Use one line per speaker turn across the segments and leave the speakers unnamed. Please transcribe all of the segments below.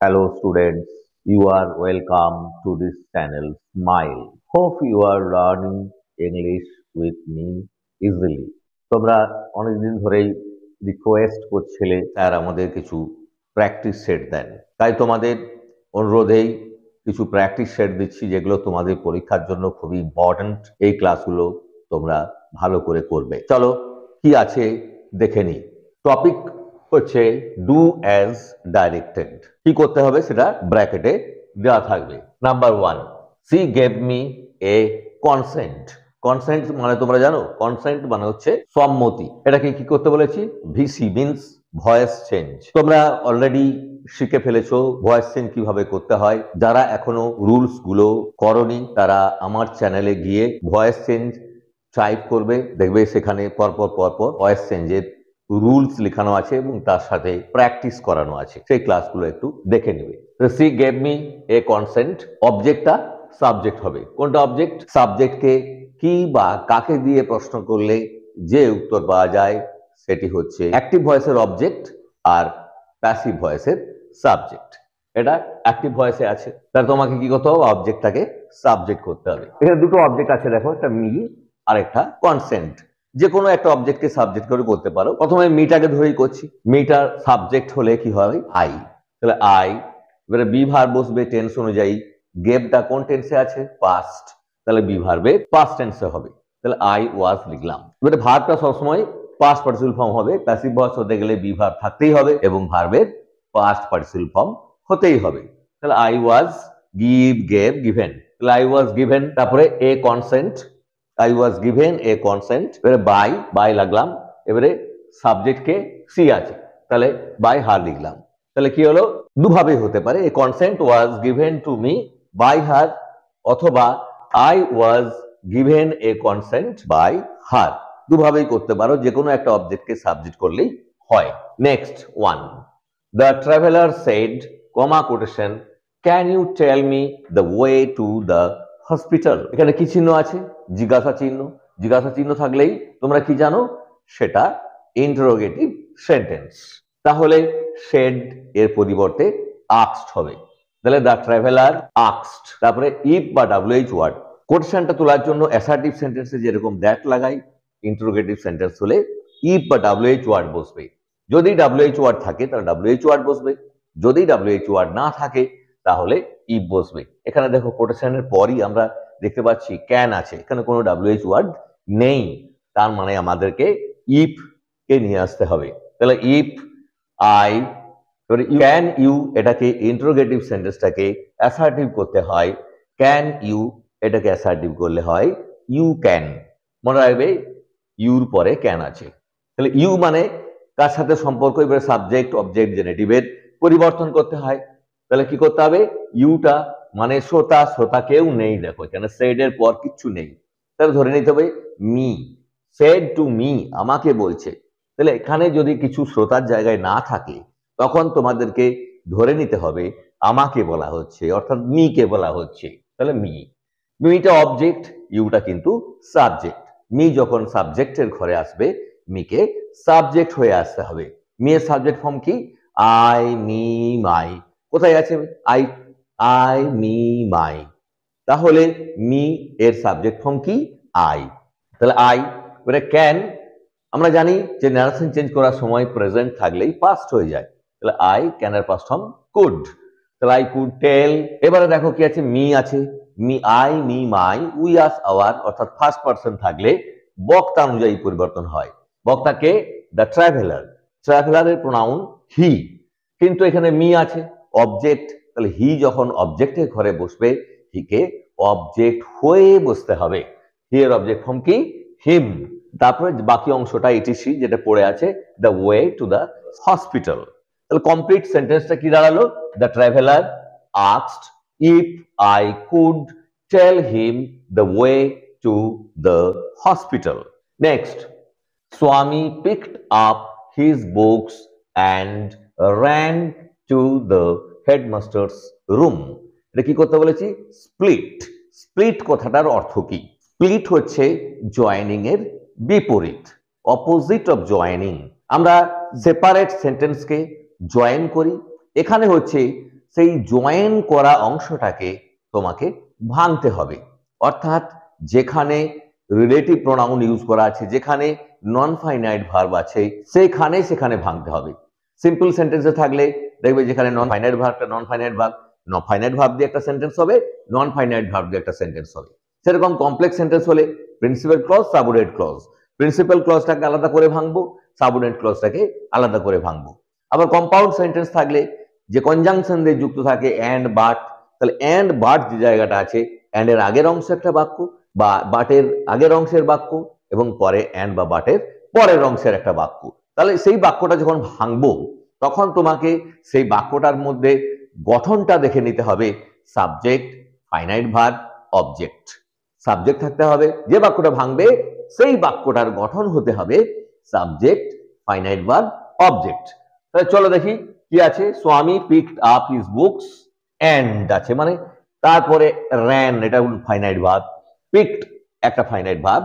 Hello students, you are welcome to this channel Smile. Hope you are learning English with me easily. তোমরা অনেকদিন ধরেই request করছিলে sir আমাদের কিছু practice set দেন। তাই তোমাদের অনুরোধেই কিছু প্র্যাকটিস সেট দিচ্ছি যেগুলো তোমাদের পরীক্ষার জন্য খুবই ইম্পর্ট্যান্ট। এই ক্লাসগুলো তোমরা ভালো করে করবে। চলো কি আছে দেখে নিই। টপিক হচ্ছে ডু অ্যাজ ডাইরেক্টেড। কি করতে হবে সেটা ব্র্যাকেটে দেওয়া থাকবে। Number 1, she gave me a consent. Consent মানে তোমরা জানো, কনসেন্ট মানে হচ্ছে সম্মতি। এটাকে কি করতে বলেছি? VC means voice change. তোমরা অলরেডি শিখে ফেলেছো ভয়েস চেঞ্জ কিভাবে করতে হয়। যারা এখনো রুলস গুলো করনি তারা আমার চ্যানেলে গিয়ে ভয়েস চেঞ্জ টাইপ করবে, দেখবে সেখানে পরপর পরপর ভয়েস চেঞ্জের রুলস লেখানো আছে এবং তার সাথে প্র্যাকটিস করানো আছে। সেই ক্লাসগুলো একটু দেখে নেবে। She gave me a consent, অবজেক্টটা সাবজেক্ট হবে। কোনটা অবজেক্ট? সাবজেক্টকে কি বা কাকে দিয়ে প্রশ্ন করলে যে উত্তর পাওয়া যায় সেটি হচ্ছে অ্যাক্টিভ ভয়েসের অবজেক্ট আর প্যাসিভ ভয়েসের সাবজেক্ট। এটা অ্যাক্টিভ ভয়েসে আছে, তাহলে তোমাকে কি করতে হবে? অবজেক্টটাকে সাবজেক্ট করতে হবে। এখানে দুটো অবজেক্ট আছে, দেখো, একটা মি আর একটা কনসেন্ট। যে কোনো একটা অবজেক্টকে সাবজেক্ট করে বলতে পারো। প্রথমে মিটাকে ধরেই করছি। মিটার সাবজেক্ট হলে কি হবে? আই। তাহলে আই, এবারে বি ভার্ব বসবে টেন্স অনুযায়ী। গেভটা কোন টেন্সে আছে? পাস্ট। তাহলে বি ভার্বে পাস্ট টেন্সে হবে। তাহলে আই ওয়াজ লিখলাম। এবারে ভার্বটা সবসময় পাস্ট পার্টিসিপল ফর্ম হবে। প্যাসিভ ভয়েস হতে গেলে বি ভার্ব থাকতেই হবে এবং ভার্বের পাস্ট পার্টিসিপল ফর্ম হতেই হবে। তাহলে I was, give, gave, given. তাহলে আই ওয়াজ গিভেন, তারপরে a consent. I was given a consent. এবারে বাই লাগলাম। এবারে সাবজেক্টকে সি আছে, তাহলে বাই হার লিখলাম। তাহলে কি হলো? দুভাবে হতে পারে, a consent was given to me by her, অথবা I was given a consent by her. দুভাবেই করতে পারো, যে কোনো একটা অবজেক্টকে সাবজেক্ট করলেই হয়। Next one, the traveller said, comma quotation, can you tell me the way to the hospital. এখানে কি চিহ্ন আছে? জিজ্ঞাসা চিহ্ন। জিজ্ঞাসা চিহ্ন থাকলেই তোমরা কি জানো? সেটা ইন্টারোগেটিভ সেন্টেন্স। তাহলে সেড এর পরিবর্তে আস্কড হবে। তাহলে দ্য ট্রাভেলার আস্কড। তারপরে ইফ বা ডাব্লিউএইচ ওয়ার্ড। কোটেশনটা তোলার জন্য অ্যাসার্টিভ সেন্টেন্সে যেরকম দ্যাট লাগাই, ইন্টারোগেটিভ সেন্টেন্স হলে ইফ বা ডাব্লিউএইচ ওয়ার্ড বসবে। যদি ডাব্লিউএইচ ওয়ার্ড থাকে তাহলে ডাব্লিউএইচ ওয়ার্ড বসবে, যদি ডাব্লিউএইচ ওয়ার্ড না থাকে তাহলে ইফ বসবে। এখানে দেখো কোটেশনের পরই আমরা দেখতে পাচ্ছি ক্যান আছে, এখানে কোনো ডাব্লিউএইচ ওয়ার্ড নেই। তার মানে আমাদেরকে ইফ কে নিয়ে আসতে হবে। তাহলে ইফ আই, ক্যান ইউ, এটাকে ইন্টারোগেটিভ সেন্টেন্সটাকে অ্যাসার্টিভ করতে হয়। ক্যান ইউ, এটাকে অ্যাসার্টিভ করলে হয় ইউ ক্যান। মনে রাখবে ইউর পরে ক্যান আছে। তাহলে ইউ মানে কার সাথে সম্পর্ক? এবারে সাবজেক্ট অবজেক্ট জেনেটিভের পরিবর্তন করতে হয়। তাহলে কি করতে হবে? ইউটা মানে শ্রোতা, শ্রোতা কেউ নেই, দেখো এখানে সেড এর পর কিচ্ছু নেই। তাহলে ধরে নিতে হবে মি, সেড টু মি, আমাকে বলছে। তাহলে এখানে যদি কিছু শ্রোতার জায়গায় না থাকে তখন তোমাদেরকে ধরে নিতে হবে আমাকে বলা হচ্ছে, অর্থাৎ মি কে বলা হচ্ছে। তাহলে মি, মিটা অবজেক্ট, ইউটা কিন্তু সাবজেক্ট। মি যখন সাবজেক্টের ঘরে আসবে মিকে সাবজেক্ট হয়ে আসতে হবে। মি এর সাবজেক্ট ফর্ম কি? আই, মি, মাই। কোথায় আছে আই? আই, মি, মাই। তাহলে মি এর সাবজেক্ট ফর্ম কি? আই। তাহলে আই। এবারে ক্যান, আমরা জানি যে নারেশন চেঞ্জ করার সময় প্রেজেন্ট থাকলেই পাস্ট হয়ে যায়। তাহলে আই ক্যান এর পাস্ট ফর্ম কুড। তাহলে আই কুড টেল। এবারে দেখো কি আছে? মি আছে। Me, I, me, my, we, us, our, অর্থাৎ ফার্স্ট পারসন থাকলে বক্তা অনুযায়ী পরিবর্তন হয়। বক্তাকে দ্য ট্রাভেলার, ট্রাভেলারের প্রোনাউন হি, কিন্তু এখানে মি আছে অবজেক্ট। তাহলে হি যখন অবজেক্টের ঘরে বসবে হিকে অবজেক্ট হয়ে বসতে হবে। হি এর অবজেক্ট ফর্ম কি? হিম। তারপরে বাকি অংশটা ইটিসি যেটা পড়ে আছে, the way to the hospital. তাহলে কমপ্লিট সেন্টেন্সটা কি দাঁড়ালো? The traveller asked if I could tell him the way to the hospital. Next, Swami picked up his books and ran to the headmaster's room. এটা কি করতে বলেছি? Split. Split কথাটার অর্থ কি? স্প্লিট হচ্ছে জয়েনিং এর বিপরীত, অপোজিট অফ জয়েনিং। আমরা সেপারেট সেন্টেন্সকে জয়েন করি। এখানে হচ্ছে সেই জয়েন করা অংশটাকে তোমাকে ভাঙতে হবে। অর্থাৎ যেখানে রিলেটিভ প্রোনাউন ইউজ করা আছে, যেখানে নন ফাইনাইট ভার্ব আছে, সেখানে ভাঙতে হবে। সিম্পল সেন্টেন্সে থাকলে দেখবে যেখানে নন ফাইনাইট ভার্বটা non finite verb, finite verb দিয়ে একটা সেন্টেন্স হবে, নন ফাইনাইট ভার্ব দিয়ে একটা সেন্টেন্স হবে। সেরকম কমপ্লেক্স সেন্টেন্স হলে principal clause, subordinate clause, principal ক্লজটাকে আলাদা করে ভাঙবো, সাবঅর্ডিনেট ক্লজটাকে আলাদা করে ভাঙবো। আবার কম্পাউন্ড সেন্টেন্স থাকলে যে কনজাংশন দিয়ে যুক্ত থাকে অ্যান্ড বাট, তাহলে অ্যান্ড বাট যে জায়গাটা আছে, অ্যান্ড এর আগের অংশ একটা বাক্য বা বাটের আগের অংশের বাক্য এবং পরে অ্যান্ড বা বাটের পরের অংশের একটা বাক্য। তাহলে সেই বাক্যটা যখন ভাঙবো তখন তোমাকে সেই বাক্যটার মধ্যে গঠনটা দেখে নিতে হবে, subject, finite verb, object. Subject থাকতে হবে, যে বাক্যটা ভাঙবে সেই বাক্যটার গঠন হতে হবে সাবজেক্ট, ফাইনাইট ভার্ব, অবজেক্ট। তাহলে চলো দেখি কি আছে। Swami picked up his books, and আছে মানে তারপরে র্যান, এটা ফাইনাইট ভার্ব, পিকড একটা ফাইনাইট ভার্ব,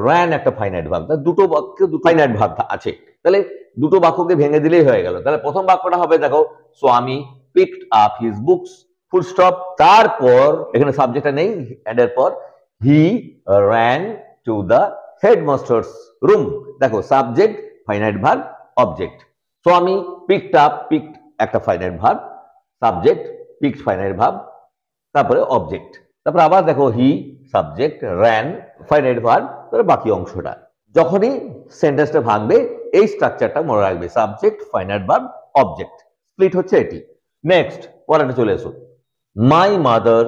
র্যান একটা ফাইনাইট ভার্ব। দুটো বাক্যে দুটো ফাইনাইট ভার্ব আছে, তাহলে দুটো বাক্যকে ভেঙে দিলেই হয়ে গেল। তাহলে প্রথম বাক্যটা হবে দেখো, Swami picked up his books, full stop. তারপর এখানে সাবজেক্টটা নেই, এন্ড এর পর he ran to the headmaster's room. দেখো subject, finite verb, object. Swami picked up, picked একটা finite verb, subject, picked finite verb, তারপরে অবজেক্ট। তারপর আবার দেখো he subject, ran finite verb, তারপরে বাকি অংশটা। যখনই সেন্টেন্সটা ভাঙবে এই স্ট্রাকচারটা মনে রাখবে, subject, finite verb, object. Split হচ্ছে এটি। নেক্সট পরেরটা চলে এসো। মাই mother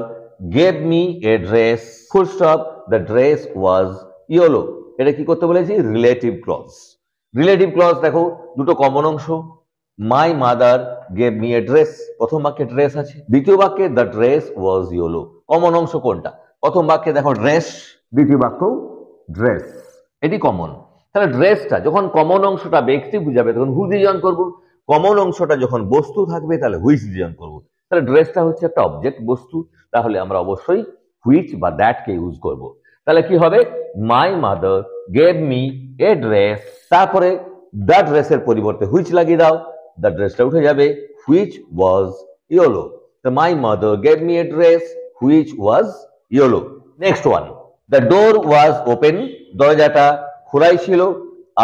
gave me a dress, full stop, the dress was yellow. এটা কি করতে বলেছি? Relative clause. রিলেটিভ ক্লজ দেখো দুটো কমন অংশ, মাই mother gave me a dress, প্রথম বাক্যে ড্রেস আছে, দ্বিতীয় বাক্যে the dress was yellow. Common অংশ কোনটা? প্রথম বাক্যে দেখো ড্রেস, দ্বিতীয় বাক্য ড্রেস, এটি কমন। তাহলে ড্রেসটা যখন কমন অংশটা ব্যক্তি বুঝাবে তখন হু দিয়ে জয়েন করবো, কমন অংশটা যখন বস্তু থাকবে তাহলে হুইচ দিয়ে জয়েন করবো। তাহলে ড্রেসটা হচ্ছে একটা অবজেক্ট, বস্তু, তাহলে আমরা অবশ্যই হুইচ বা দ্যাট কে ইউজ করব। তাহলে কি হবে? মাই mother gave me a dress, তারপরে দ্য ড্রেসের পরিবর্তে হুইচ লাগিয়ে দাও, দ্য ড্রেসটা উঠে যাবে, হুইচ ওয়াজ ইয়েলো। তো my mother gave me a dress which was yellow. Next one, the door was open, দরজাটা খোলাই ছিল,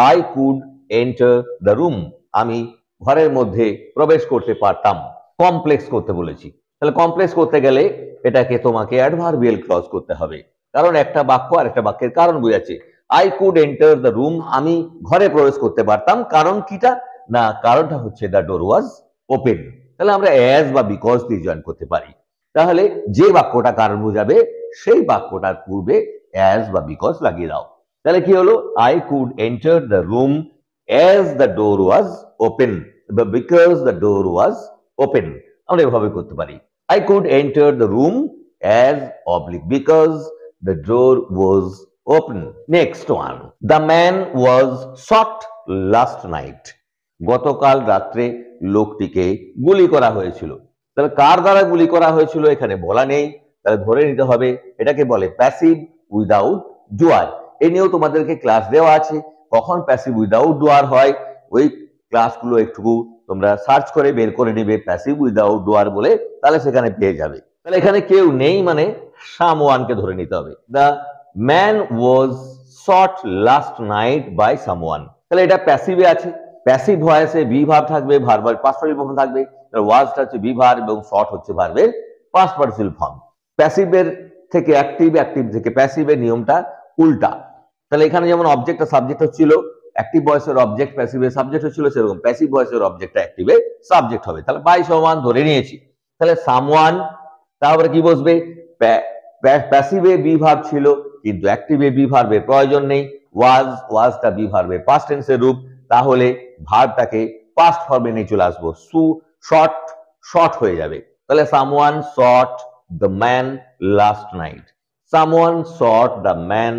I could enter the room, আমি ঘরের মধ্যে প্রবেশ করতে পারতাম। কমপ্লেক্স করতে বলেছি, তাহলে কমপ্লেক্স করতে গেলে এটাকে তোমাকে অ্যাডভার্বিয়াল ক্লজ করতে হবে, কারণ একটা বাক্য আর একটা বাক্যের কারণ বোঝাচ্ছে। I could enter the room, আমি ঘরে প্রবেশ করতে পারতাম, কারণ কিটা না, কারণটা হচ্ছে দ্য ডোর ওয়াজ ওপেন। তাহলে আমরা অ্যাজ বা বিকজ দিয়ে জয়েন করতে পারি। তাহলে যে বাক্যটা কারণ বোঝাবে সেই বাক্যটার পূর্বে অ্যাজ বা বিকজ লাগিয়ে দাও। তাহলে কি হলো? I could enter the room as the door was open বা because the door was open. আমরা এভাবে করতে পারি, I could enter the room as oblique because the door was open. Next one, the man was shot last night, গতকাল রাত্রে লোকটিকে গুলি করা হয়েছিল। তাহলে কার দ্বারা গুলি করা হয়েছিল এখানে বলা নেই, তাহলে ধরে নিতে হবে এটাকে বলে প্যাসিভ উইদাউট ডুয়ার। এ নিয়েও তোমাদেরকে ক্লাস দেওয়া আছে, কখন প্যাসিভ উইদাউট ডুয়ার হয় ওই ক্লাসগুলো একটু তোমরা সার্চ করে বের করে নেবে, প্যাসিভ উইদাউট ডুয়ার বলে, তাহলে সেখানে পেয়ে যাবে। তাহলে এখানে কেউ নেই মানে সামওয়ানকে ধরে নিতে হবে। The man was shot last night bye someone, তাহলে এটা প্যাসিভে আছে, প্যাসিভ ভয়েসে বি ভার্ব থাকবে, ভার্বাল পাস্ট পার্টিসিপল ফর্ম থাকবে, ওয়াজটা হচ্ছে বি ভার্ব এবং শট হচ্ছে ভার্বের পাস্ট পার্টিসিপল ফর্ম। প্যাসিভের থেকে অ্যাক্টিভ, অ্যাক্টিভ থেকে প্যাসিভের নিয়মটা উল্টা। তাহলে এখানে যেমন অবজেক্ট আর সাবজেক্ট হচ্ছিল, অ্যাক্টিভ ভয়েসের অবজেক্ট প্যাসিভের সাবজেক্ট হচ্ছিল, সেরকম প্যাসিভ ভয়েসের অবজেক্টটা অ্যাক্টিভে সাবজেক্ট হবে। তাহলে বাই সামওয়ান ধরে নিয়েছি, তাহলে সামওয়ান, তারপরে কি বসবে? প্যাসিভে বি ভার্ব ছিল কিন্তু অ্যাক্টিভে বি ভার্বের প্রয়োজন নেই, ওয়াজ, ওয়াজটা বি ভার্বের পাস্ট টেন্সের রূপ, তাহলে ভার্বটাকে পাস্ট ফর্মে নিয়ে চলে আসবো, সু শট, শট হয়ে যাবে। তাহলে someone shot the man last night, someone shot the man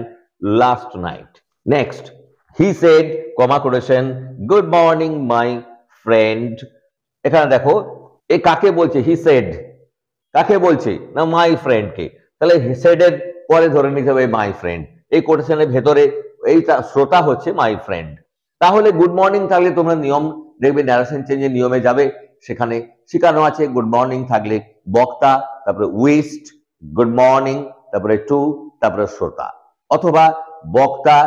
last night. Next, he said, comma quotation, good morning my friend. এখানে দেখো এ কাকে বলছে? হি সেড, কাকে বলছে না মাই ফ্রেন্ডকে, তাহলে হি সেড এর পরে ধরে নিতে হবে মাই ফ্রেন্ড, এই কোটেশনের ভেতরে এইটা শ্রোতা হচ্ছে মাই ফ্রেন্ড। তাহলে গুড মর্নিং থাকলে তোমরা নিয়ম দেখবে, ন্যারেশন চেঞ্জের নিয়মে যাবে, সেখানে শেখানো আছে গুড মর্নিং থাকলে বক্তা, তারপরে উইস্ট, গুড মর্নিং, তারপরে টু, তারপরে শ্রোতা, অথবা বক্তা,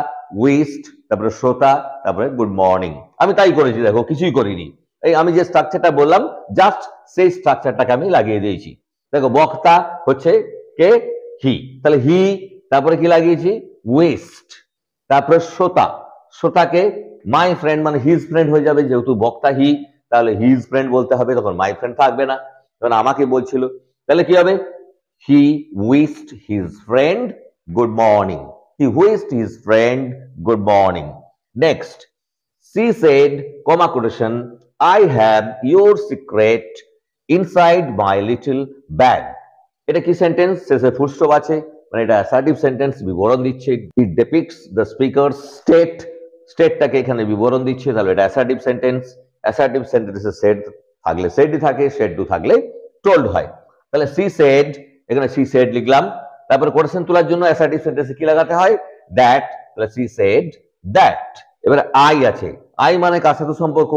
উইস্ট, তারপরে শ্রোতা, তারপরে গুড মর্নিং। আমি তাই করেছি, দেখো কিছুই করিনি। এই আমি যে স্ট্রাকচারটা বললাম জাস্ট সেই স্ট্রাকচারটাকে আমি লাগিয়ে দিয়েছি। দেখো বক্তা হচ্ছে কে, হি, তাহলে হি, তারপরে কি লাগিয়েছি ওয়েস্ট, তারপরে শ্রোতা, শ্রোতাকে মাই ফ্রেন্ড মানে হিজ ফ্রেন্ড হয়ে যাবে, যেহেতু বক্তা হি তাহলে হিজ ফ্রেন্ড বলতে হবে, তখন মাই ফ্রেন্ড থাকবে না, তখন আমাকে বলছিল। তাহলে কি হবে, he wished his friend good morning, he wished his friend good morning. Next, she said, comma quotation, I have your secret inside my little bag. এটা কি সেন্টেন্স, শেষে ফুল স্টপ আছে, মানে এটা অ্যাসার্টিভ সেন্টেন্স, বিবরণ দিচ্ছে। ইট ডিপিক্টস দ্য স্পিকার স্টেট, স্টেটটাকে এখানে বিবরণ দিচ্ছে, তাহলে এটা অ্যাসার্টিভ সেন্টেন্স। অ্যাসার্টিভ সেন্টেন্সে সেড থাকলে সেডই থাকে, সেড ডু থাকলে টোল্ড হয়। তাহলে she said, এখানে she said লিখলাম, তারপরে কোটেশন তোলার জন্য অ্যাসার্টিভ সেন্টেন্সে কি লাগাতে হয়, দ্যাট, তাহলে she said that। এবারে আই আছে, আই মানে কার সাথে সম্পর্ক,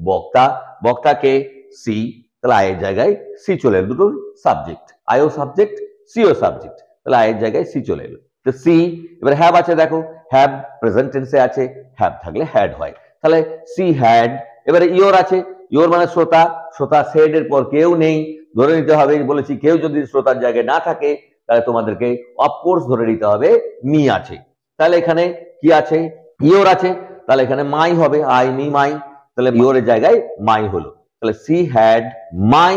বক্তা, বক্তাকে সি, তাহলে আয়ের জায়গায় সি চলে এলো, দুটো সাবজেক্ট, আইও সাবজেক্ট সিও সাবজেক্ট, তাহলে আয়ের জায়গায় সি চলে এলো, তো সি। এবার হ্যাভ আছে, দেখো হ্যাভ প্রেজেন্ট টেন্সে আছে, হ্যাভ থাকলে হ্যাড হয়, তাহলে সি হ্যাড। এবারে ইওর আছে, ইওর মানে শ্রোতা, শ্রোতা সেড এর পর কেউ নেই, ধরে নিতে হবে, বলেছি কেউ যদি শ্রোতার জায়গায় না থাকে তাহলে তোমাদেরকে অফকোর্স ধরে নিতে হবে মি আছে। তাহলে এখানে কি আছে, ইওর আছে, তাহলে এখানে মাই হবে, আই মি মাই, তাহলে ইওরের জায়গায় মাই হলো, তাহলে she had my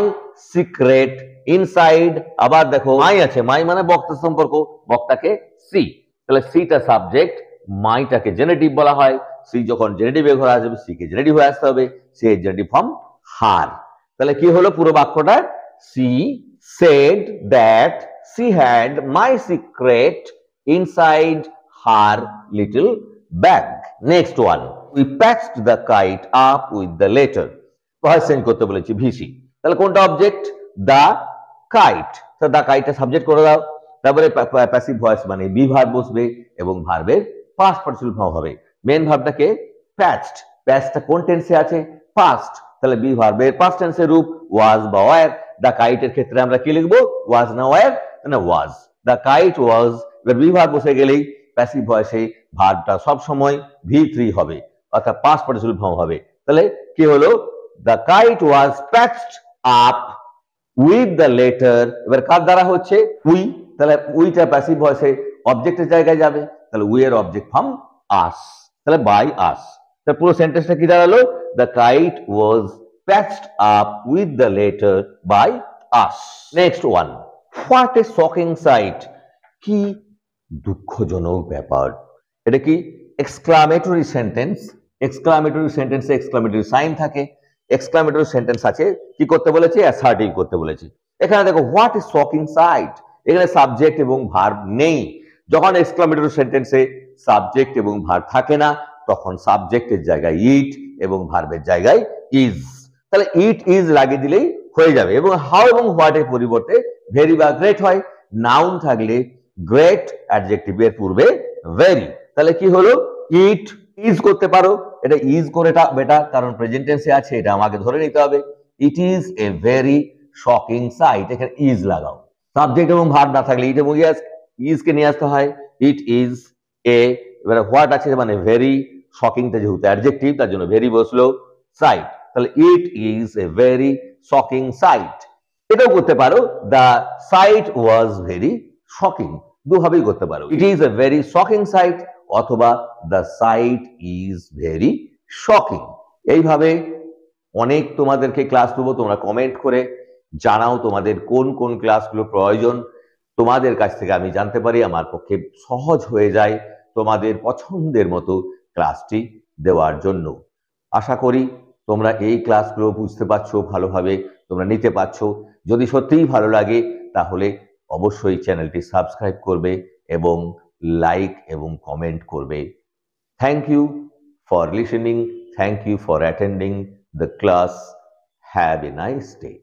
secret inside. আবার দেখো মাই আছে, মাই মানে বক্তা সম্পর্ক, বক্তাকে সি, তাহলে সিটা সাবজেক্ট, মাইটাকে জেনেটিভ বলা হয়, সি যখন জেনেটিভে ঘরে আসবে সি কে জেনেটিভ হয়ে আসতে হবে, সি এর জেনেটিভ ফর্ম হার। তাহলে কি হলো পুরো বাক্যটা, she said that she had my secret inside her little bag. Next one, we patched the kite up with the letter, voice change করতে বলেছি ভিসি, তাহলে কোনটা অবজেক্ট, দা কাইট, তো দা কাইটটা সাবজেক্ট করে দাও, তারপরে প্যাসিভ ভয়েস মানে বি ভার্ব বসবে এবং ভার্বের পাস্ট পার্টিসিপল ফর্ম হবে। মেন ভার্বটাকে প্যাচড, প্যাচটা কোন টেন্সে আছে, পাস্ট, তাহলে বি ভার্বের পাস্ট টেন্সের রূপ ওয়াজ বা ওয়ার। দা কাইটের ক্ষেত্রে আমরা কি লিখবো, ওয়াজ না ওয়ার, না ওয়াজ, দা কাইট ওয়াজ। এবার বি ভার্ব বসে গেলেই প্যাসিভ ভয়েসে ভার্বটা সব সময় V3 হবে, অর্থাৎ পাস্ট পার্টিসিপল ফর্ম হবে। তাহলে কি হলো, the kite was patched up with the letter, এবার কার দ্বারা হচ্ছে, উই, তাহলে উইটা প্যাসিভ ভয়েসে অবজেক্টের জায়গায় যাবে, তাহলে উই এর অবজেক্ট ফর্ম আস, তাহলে বাই আস। তাহলে পুরো সেন্টেন্সটা কি দাঁড়ালো, the kite was patched up with the letter by us. Next one, what a shocking sight, কি দুঃখজনক ব্যাপার। এটা কি এক্সক্লামেটরি সেন্টেন্স, এক্সক্লামেটরি সেন্টেন্সে এক্সক্লামেটরি সাইন থাকে, এক্সক্লামেটরি সেন্টেন্স আছে, কি করতে বলেছে, অ্যাসার্টিভ করতে বলেছে। এখানে দেখো হোয়াট ইজ শকিং সাইট, এখানে সাবজেক্ট এবং ভার্ব নেই। যখন এক্সক্লামেটরি সেন্টেন্সে সাবজেক্ট এবং ভার্ব থাকে না তখন সাবজেক্টের জায়গায় ইট এবং ভার্বের জায়গায় ইজ, তাহলে ইট ইজ লাগিয়ে দিলেই হয়ে যাবে, এবং হাউ এবং হোয়াট এর পরিবর্তে ভেরি বা গ্রেট হয়। নাউন থাকলে গ্রেট অ্যাডজেক্টিভের পূর্বে ভেরি, তাহলে কি হলো, ইট ইজ করতে পারো, এটা ইজ করে বেটার, কারণ প্রেজেন্ট টেন্সে আছে, এটা আমাকে ধরে নিতে হবে। It is a very shocking sight, এখানে ইজ লাগাও, সাবজেক্ট এবং ভার্ব না থাকলে ইট এবং ইজ কে নিয়ে আসতে হয়, ইট ইজ এ, এবারে হোয়াট আছে মানে ভেরি, শকিংটা যেহেতু অ্যাডজেক্টিভ তার জন্য ভেরি বসলো, সাইট, তাহলে it is a very shocking sight. এটাও করতে পারো, the sight was very shocking, দুভাবেই করতে পারো, it is a very shocking sight অথবা the sight is very shocking. এইভাবে অনেক তোমাদেরকে ক্লাস দেবো, তোমরা কমেন্ট করে জানাও তোমাদের কোন কোন ক্লাসগুলো প্রয়োজন, তোমাদের কাছ থেকে আমি জানতে পারি, আমার পক্ষে সহজ হয়ে যায় তোমাদের পছন্দের মতো ক্লাসটি দেওয়ার জন্য। আশা করি তোমরা এই ক্লাসগুলো বুঝতে পারছো ভালোভাবে, তোমরা নিতে পারছো। যদি সত্যিই ভালো লাগে তাহলে অবশ্যই চ্যানেলটি সাবস্ক্রাইব করবে এবং লাইক এবং কমেন্ট করবে। Thank you for listening, thank you for attending the class. Have a nice day.